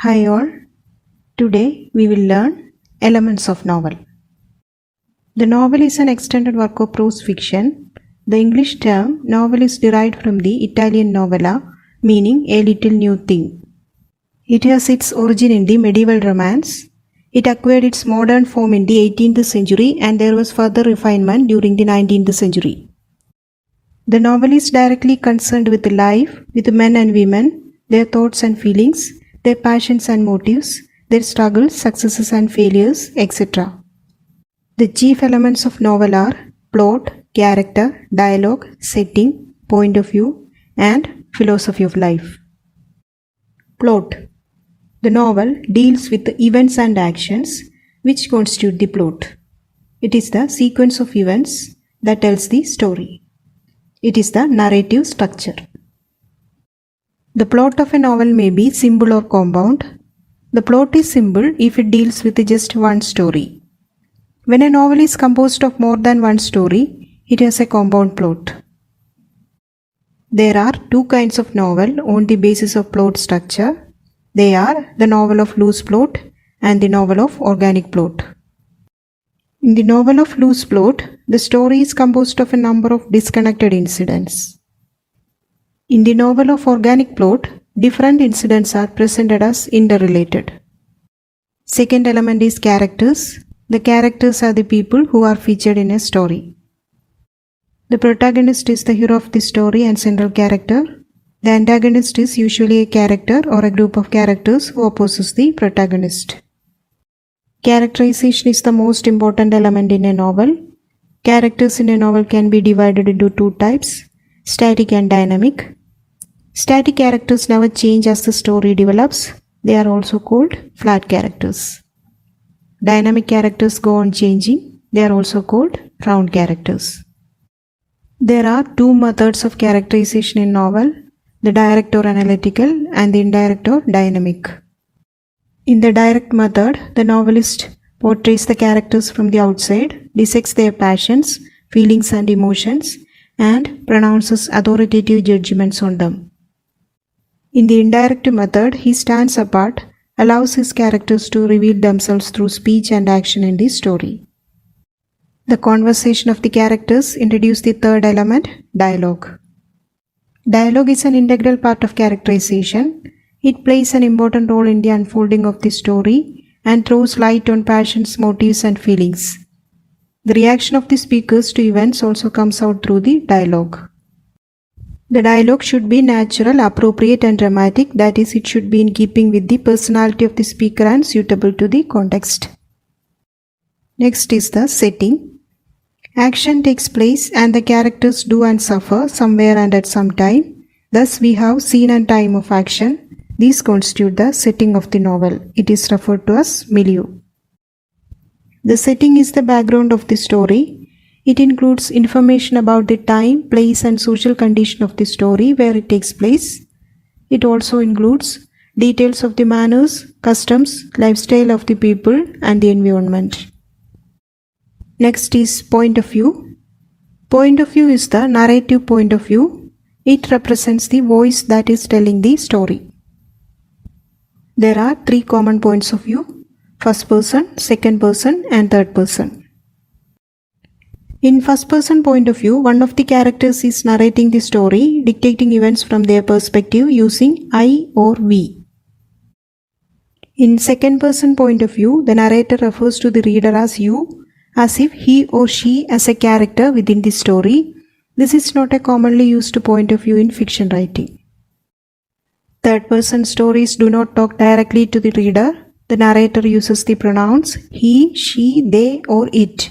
Hi all, today we will learn elements of novel. The novel is an extended work of prose fiction. The English term novel is derived from the Italian novella, meaning a little new thing. It has its origin in the medieval romance. It acquired its modern form in the 18th century and there was further refinement during the 19th century. The novel is directly concerned with life, with men and women, their thoughts and feelings, their passions and motives, their struggles, successes and failures, etc. The chief elements of novel are plot, character, dialogue, setting, point of view, and philosophy of life. Plot. The novel deals with the events and actions which constitute the plot. It is the sequence of events that tells the story. It is the narrative structure. The plot of a novel may be simple or compound. The plot is simple if it deals with just one story. When a novel is composed of more than one story, it has a compound plot. There are two kinds of novel on the basis of plot structure. They are the novel of loose plot and the novel of organic plot. In the novel of loose plot, the story is composed of a number of disconnected incidents. In the novel of organic plot, different incidents are presented as interrelated. Second element is characters. The characters are the people who are featured in a story. The protagonist is the hero of the story and central character. The antagonist is usually a character or a group of characters who opposes the protagonist. Characterization is the most important element in a novel. Characters in a novel can be divided into two types, static and dynamic. Static characters never change as the story develops. They are also called flat characters. Dynamic characters go on changing. They are also called round characters. There are two methods of characterization in novel, the direct or analytical and the indirect or dynamic. In the direct method, the novelist portrays the characters from the outside, dissects their passions, feelings and emotions, and pronounces authoritative judgments on them. In the indirect method, he stands apart, allows his characters to reveal themselves through speech and action in the story. The conversation of the characters introduces the third element, dialogue. Dialogue is an integral part of characterization. It plays an important role in the unfolding of the story and throws light on passions, motives, and feelings. The reaction of the speakers to events also comes out through the dialogue. The dialogue should be natural, appropriate, and dramatic, that is, it should be in keeping with the personality of the speaker and suitable to the context. Next is the setting. Action takes place and the characters do and suffer somewhere and at some time. Thus, we have scene and time of action. These constitute the setting of the novel. It is referred to as milieu. The setting is the background of the story. It includes information about the time, place, and social condition of the story where it takes place. It also includes details of the manners, customs, lifestyle of the people, and the environment. Next is point of view. Point of view is the narrative point of view. It represents the voice that is telling the story. There are three common points of view: first person, second person, and third person. In first person point of view, one of the characters is narrating the story, dictating events from their perspective using I or we. In second person point of view, the narrator refers to the reader as you, as if he or she as a character within the story. This is not a commonly used point of view in fiction writing. Third person stories do not talk directly to the reader. The narrator uses the pronouns he, she, they, or it.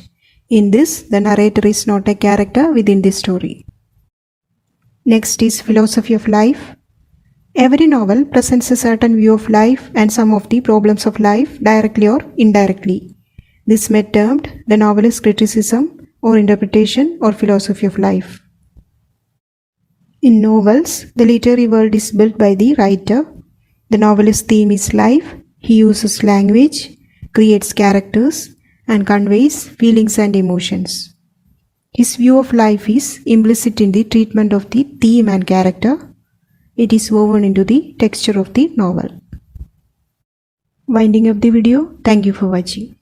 In this, the narrator is not a character within the story. Next is philosophy of life. Every novel presents a certain view of life and some of the problems of life directly or indirectly. This may be termed the novelist's criticism or interpretation or philosophy of life. In novels, the literary world is built by the writer. The novelist's theme is life. He uses language, creates characters, and conveys feelings and emotions. His view of life is implicit in the treatment of the theme and character. It is woven into the texture of the novel. Winding up the video, thank you for watching.